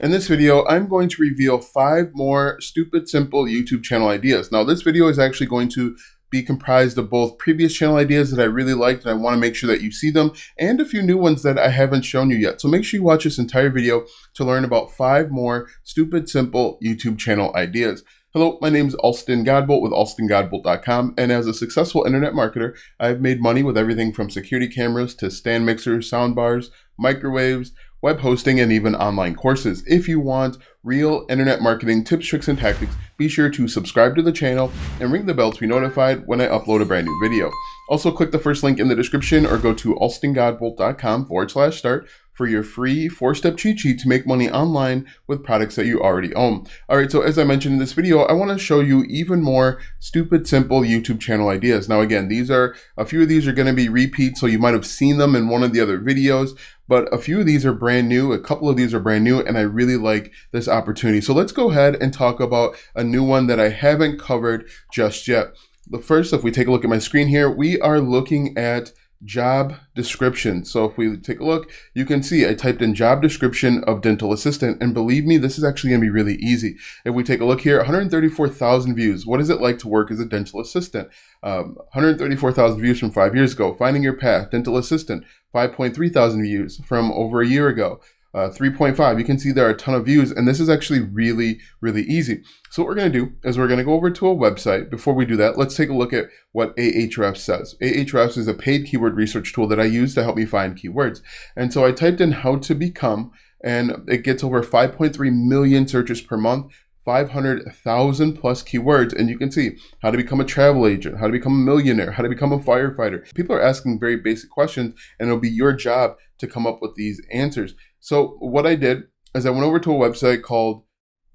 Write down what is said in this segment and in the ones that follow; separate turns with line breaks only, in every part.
In this video, I'm going to reveal 5 more stupid, simple YouTube channel ideas. Now, this video is actually going to be comprised of both previous channel ideas that I really liked and I want to make sure that you see them, and a few new ones that I haven't shown you yet. So make sure you watch this entire video to learn about 5 more stupid, simple YouTube channel ideas. Hello, my name is Alston Godbolt with alstongodbolt.com, and as a successful internet marketer, I've made money with everything from security cameras to stand mixers, sound bars, microwaves, web hosting, and even online courses. If you want real internet marketing tips, tricks, and tactics, be sure to subscribe to the channel and ring the bell to be notified when I upload a brand new video. Also, click the first link in the description or go to alstongodbolt.com/start for your free 4-step cheat sheet to make money online with products that you already own. All right, so as I mentioned in this video, I want to show you even more stupid, simple YouTube channel ideas. Now, again, a few of these are going to be repeats, so you might have seen them in one of the other videos, but a few of these are brand new, a couple of these are brand new, and I really like this opportunity. So let's go ahead and talk about a new one that I haven't covered just yet. The first, if we take a look at my screen here, we are looking at job description. So if we take a look, you can see I typed in job description of dental assistant, and believe me, this is actually going to be really easy. If we take a look here, 134,000 views. What is it like to work as a dental assistant? 134,000 views from 5 years ago. Finding your path, dental assistant, 5.3 thousand views from over a year ago. 3.5. You can see there are a ton of views, and this is actually really, really easy. So what we're going to do is we're going to go over to a website. Before we do that, let's take a look at what Ahrefs says. Ahrefs is a paid keyword research tool that I use to help me find keywords. And so I typed in how to become, and it gets over 5.3 million searches per month. 500,000 plus keywords, and you can see how to become a travel agent, how to become a millionaire, how to become a firefighter. People are asking very basic questions, and it'll be your job to come up with these answers. So what I did is I went over to a website called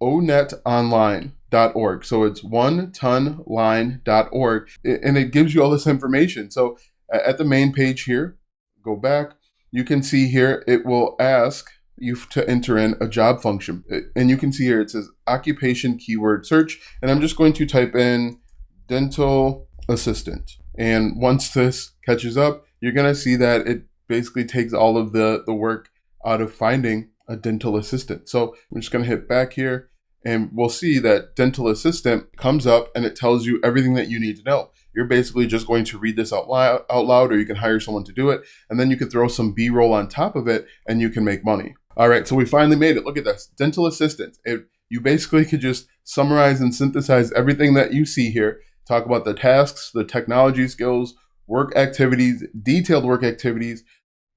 onetonline.org. So it's onetonline.org, and it gives you all this information. So at the main page here, go back, you can see here it will ask you to enter in a job function. And you can see here it says occupation keyword search, and I'm just going to type in dental assistant. And once this catches up, you're going to see that it basically takes all of the work out of finding a dental assistant. So I'm just going to hit back here, and we'll see that dental assistant comes up and it tells you everything that you need to know. You're basically just going to read this out loud, or you can hire someone to do it, and then you can throw some B-roll on top of it and you can make money. All right, so we finally made it. Look at this, dental assistant. You basically could just summarize and synthesize everything that you see here, talk about the tasks, the technology skills, work activities, detailed work activities,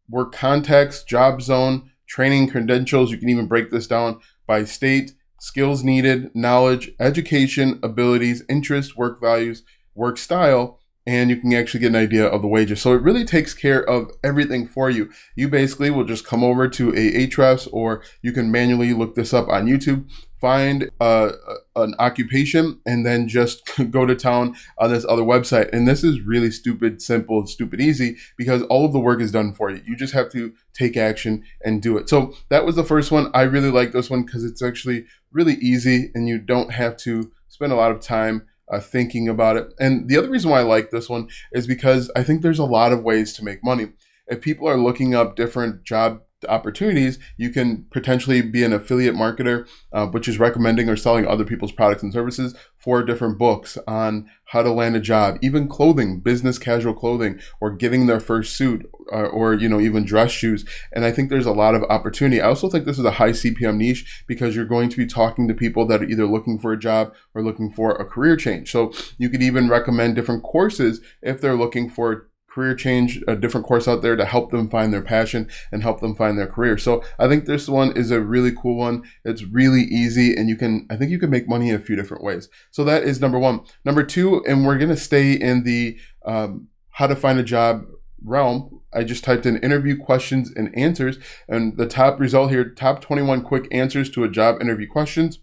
work context, job zone, training credentials. You can even break this down by state, skills needed, knowledge, education, abilities, interest, work values, work style, and you can actually get an idea of the wages. So it really takes care of everything for you. You basically will just come over to Ahrefs, or you can manually look this up on YouTube, find an occupation, and then just go to town on this other website. And this is really stupid, simple, stupid easy, because all of the work is done for you. You just have to take action and do it. So that was the first one. I really like this one because it's actually really easy and you don't have to spend a lot of time thinking about it. And the other reason why I like this one is because I think there's a lot of ways to make money. If people are looking up different job opportunities, you can potentially be an affiliate marketer, which is recommending or selling other people's products and services for different books on how to land a job, even clothing, business casual clothing, or getting their first suit, or even dress shoes. And I think there's a lot of opportunity. I also think this is a high CPM niche because you're going to be talking to people that are either looking for a job or looking for a career change. So you could even recommend different courses if they're looking for career change, a different course out there to help them find their passion and help them find their career. So I think this one is a really cool one. It's really easy, and I think you can make money in a few different ways. So that is number one. Number two, and we're going to stay in the how to find a job realm. I just typed in interview questions and answers, and the top result here, top 21 quick answers to a job interview questions,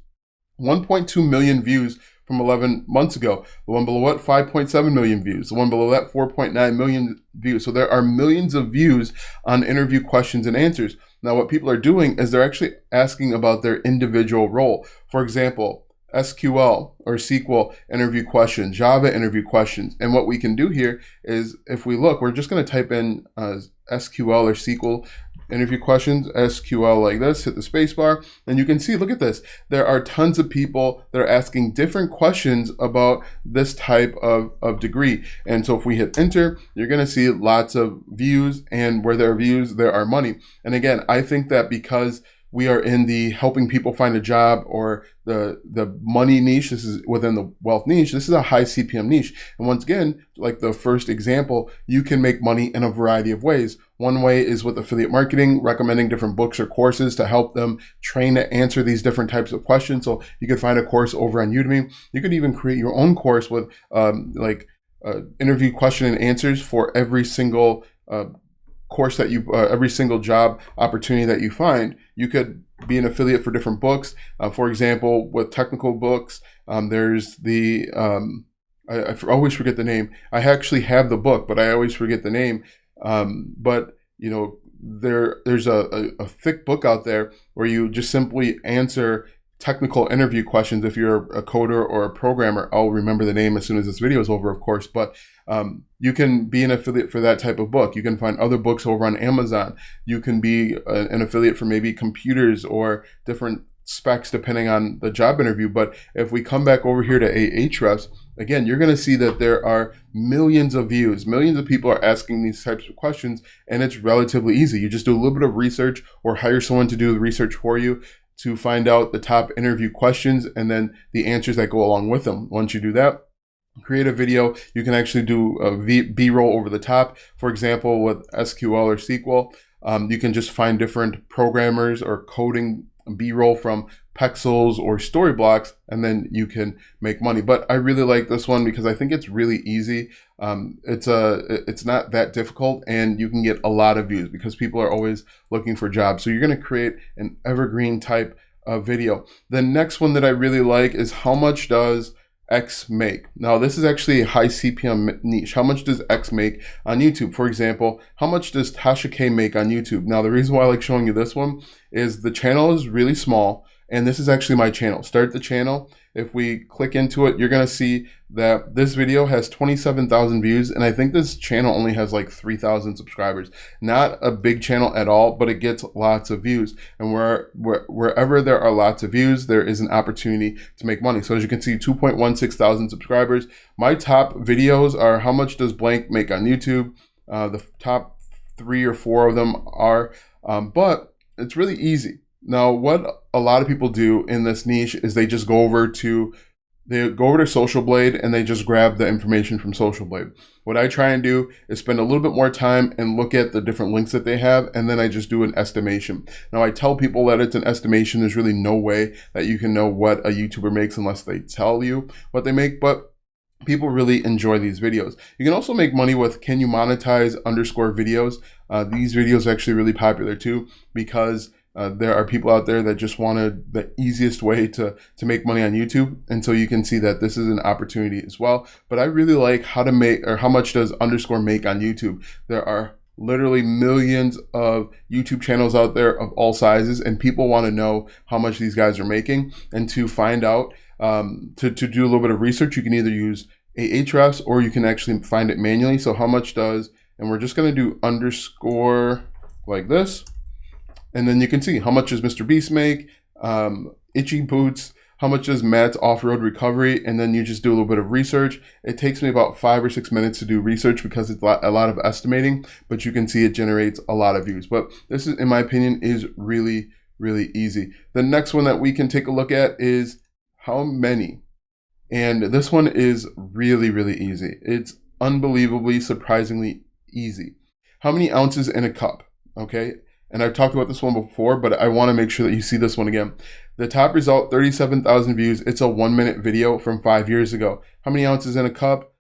1.2 million views from 11 months ago. The one below it, 5.7 million views. The one below that, 4.9 million views. So there are millions of views on interview questions and answers. Now, what people are doing is they're actually asking about their individual role. For example, SQL or SQL interview questions, Java interview questions. And what we can do here is, if we look, we're just going to type in SQL or SQL interview questions, SQL like this, hit the space bar, and you can see, look at this. There are tons of people that are asking different questions about this type of degree. And so if we hit enter, you're gonna see lots of views, and where there are views, there are money. And again, I think that because we are in the helping people find a job or the money niche, this is within the wealth niche, this is a high CPM niche. And once again, like the first example, you can make money in a variety of ways. One way is with affiliate marketing, recommending different books or courses to help them train to answer these different types of questions. So you could find a course over on Udemy. You could even create your own course with interview question and answers for every single course that you, every single job opportunity that you find. You could be an affiliate for different books. For example, with technical books, there's the, I always forget the name. I actually have the book, but I always forget the name. But you know, there's a thick book out there where you just simply answer technical interview questions. If you're a coder or a programmer, I'll remember the name as soon as this video is over, of course, but you can be an affiliate for that type of book. You can find other books over on Amazon. You can be an affiliate for maybe computers or different specs depending on the job interview. But if we come back over here to Ahrefs, again, you're going to see that there are millions of views. Millions of people are asking these types of questions, and it's relatively easy. You just do a little bit of research or hire someone to do the research for you to find out the top interview questions and then the answers that go along with them. Once you do that, create a video. You can actually do a B-roll over the top. For example, with SQL or SQL, you can just find different programmers or coding B-roll from Pexels or Storyblocks, and then you can make money. But I really like this one because I think it's really easy. It's not that difficult, and you can get a lot of views because people are always looking for jobs. So you're going to create an evergreen type of video. The next one that I really like is how much does X make? Now, this is actually a high CPM niche. How much does X make on YouTube? For example, how much does Tasha K make on YouTube? Now, the reason why I like showing you this one is the channel is really small, and this is actually my channel. Start the channel. If we click into it, you're going to see that this video has 27,000 views, and I think this channel only has like 3,000 subscribers. Not a big channel at all, but it gets lots of views. And wherever there are lots of views, there is an opportunity to make money. So as you can see, 2.16 thousand subscribers. My top videos are how much does blank make on YouTube? The top 3 or 4 of them are, but it's really easy. Now, what a lot of people do in this niche is they just go over to Social Blade and they just grab the information from Social Blade. What I try and do is spend a little bit more time and look at the different links that they have, and then I just do an estimation. Now, I tell people that it's an estimation. There's really no way that you can know what a YouTuber makes unless they tell you what they make, but people really enjoy these videos. You can also make money with can you monetize _ videos. These videos are actually really popular too because there are people out there that just wanted the easiest way to make money on YouTube. And so you can see that this is an opportunity as well. But I really like how to make, or how much does _ make on YouTube. There are literally millions of YouTube channels out there of all sizes, and people want to know how much these guys are making. And to find out, to do a little bit of research, you can either use Ahrefs or you can actually find it manually. So how much does, and we're just going to do _ like this. And then you can see how much does Mr. Beast make, Itchy Boots, how much does Matt's Off-Road Recovery, and then you just do a little bit of research. It takes me about 5 or 6 minutes to do research because it's a lot of estimating, but you can see it generates a lot of views. But this is, in my opinion, is really, really easy. The next one that we can take a look at is how many. And this one is really, really easy. It's unbelievably, surprisingly easy. How many ounces in a cup? Okay. And I've talked about this one before, but I want to make sure that you see this one again. The top result, 37,000 views. It's a 1-minute video from 5 years ago. How many ounces in a cup?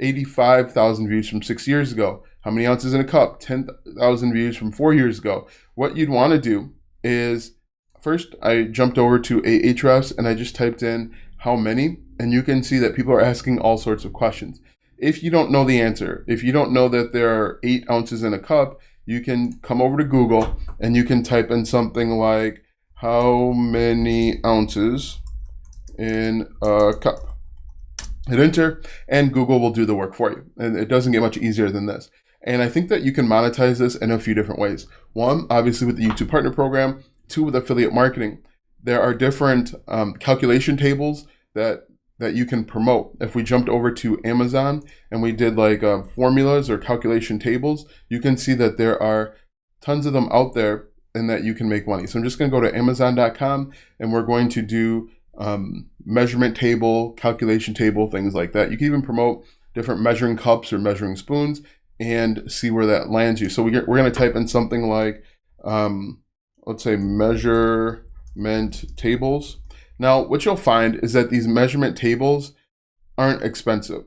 85,000 views from 6 years ago. How many ounces in a cup? 10,000 views from 4 years ago. What you'd want to do is, first I jumped over to Ahrefs and I just typed in how many, and you can see that people are asking all sorts of questions. If you don't know the answer, if you don't know that there are 8 ounces in a cup, you can come over to Google and you can type in something like how many ounces in a cup. Hit enter and Google will do the work for you. And it doesn't get much easier than this. And I think that you can monetize this in a few different ways. One, obviously with the YouTube Partner Program. Two, with affiliate marketing. There are different calculation tables that you can promote. If we jumped over to Amazon and we did like formulas or calculation tables, you can see that there are tons of them out there and that you can make money. So I'm just going to go to Amazon.com and we're going to do measurement table, calculation table, things like that. You can even promote different measuring cups or measuring spoons and see where that lands you. So we're going to type in something like, let's say measurement tables. Now, what you'll find is that these measurement tables aren't expensive.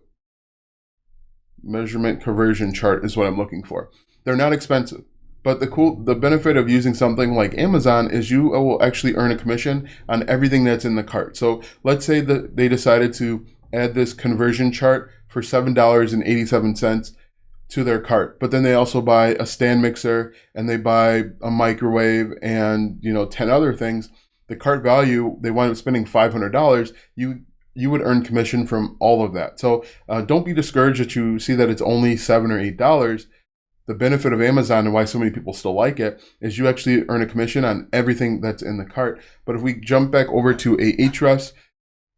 Measurement conversion chart is what I'm looking for. They're not expensive. But the benefit of using something like Amazon is you will actually earn a commission on everything that's in the cart. So let's say that they decided to add this conversion chart for $7.87 to their cart, but then they also buy a stand mixer and they buy a microwave and 10 other things. The cart value, they wind up spending $500. You would earn commission from all of that. So don't be discouraged that you see that it's only $7 or $8. The benefit of Amazon and why so many people still like it is you actually earn a commission on everything that's in the cart. But if we jump back over to Ahrefs,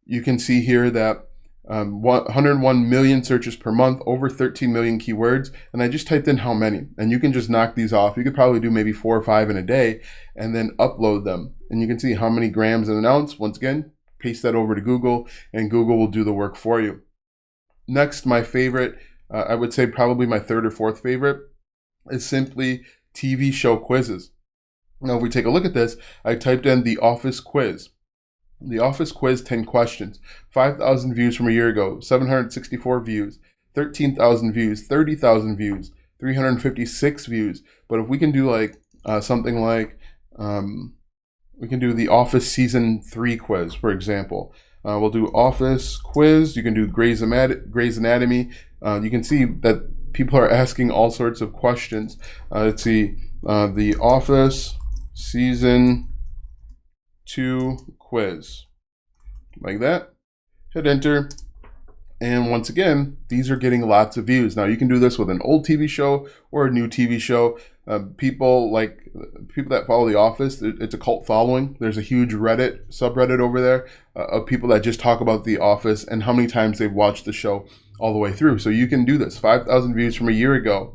you can see here that 101 million searches per month, over 13 million keywords. And I just typed in how many, and you can just knock these off. You could probably do maybe 4 or 5 in a day and then upload them. And you can see how many grams in an ounce. Once again, paste that over to Google and Google will do the work for you. Next, my favorite, I would say probably my third or fourth favorite, is simply TV show quizzes. Now, if we take a look at this, I typed in The Office quiz. The Office quiz 10 questions, 5,000 views from a year ago, 764 views, 13,000 views, 30,000 views, 356 views. But if we can do like something like, we can do the Office Season 3 quiz, for example. We'll do Office quiz. You can do Grey's Anatomy. You can see that people are asking all sorts of questions. Let's see, the Office Season 2 quiz, like that. Hit enter, and once again, these are getting lots of views. Now you can do this with an old TV show or a new TV show. People that follow The Office, it's a cult following. There's a huge subreddit over there of people that just talk about The Office and how many times they've watched the show all the way through. So you can do this. 5,000 views from a year ago,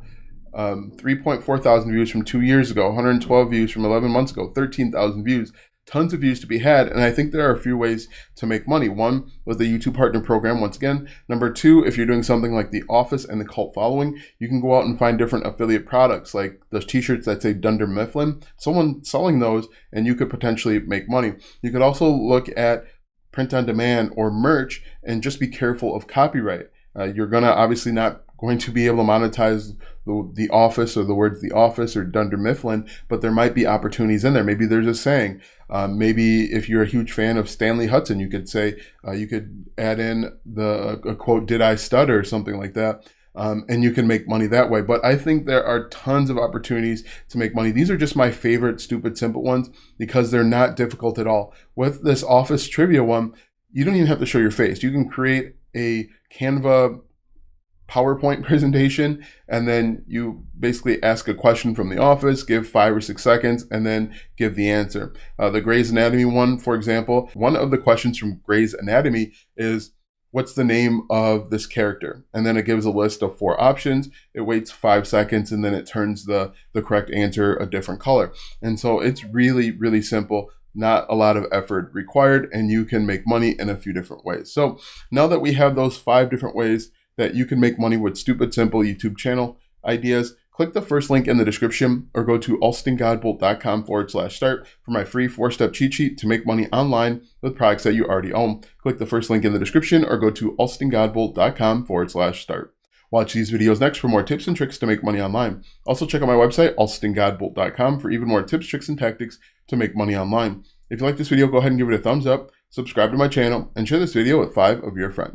3.4 thousand views from 2 years ago, 112 views from 11 months ago, 13,000 views. Tons of views to be had, and I think there are a few ways to make money. One, with the YouTube Partner Program, once again. Number two, if you're doing something like The Office and the cult following, you can go out and find different affiliate products, like those t-shirts that say Dunder Mifflin. Someone selling those, and you could potentially make money. You could also look at print on demand or merch, and just be careful of copyright. You're gonna obviously not going to be able to monetize the Office or the words The Office or Dunder Mifflin, but there might be opportunities in there. Maybe there's a saying. Maybe if you're a huge fan of Stanley Hudson, you could say, you could add in a quote, "Did I stutter?" or something like that. And you can make money that way. But I think there are tons of opportunities to make money. These are just my favorite stupid simple ones because they're not difficult at all. With this Office trivia one, you don't even have to show your face. You can create a Canva PowerPoint presentation, and then you basically ask a question from The Office, give 5 or 6 seconds, and then give the answer. The Grey's Anatomy one, for example, one of the questions from Grey's Anatomy is, what's the name of this character? And then it gives a list of 4 options. It waits 5 seconds, and then it turns the correct answer a different color. And so it's really, really simple. Not a lot of effort required, and you can make money in a few different ways. So now that we have those 5 different ways that you can make money with stupid simple YouTube channel ideas, click the first link in the description or go to alstongodbolt.com/start for my free 4-step cheat sheet to make money online with products that you already own. Click the first link in the description or go to alstongodbolt.com/start. Watch these videos next for more tips and tricks to make money online. Also check out my website, alstongodbolt.com, for even more tips, tricks, and tactics to make money online. If you like this video, go ahead and give it a thumbs up, subscribe to my channel, and share this video with 5 of your friends.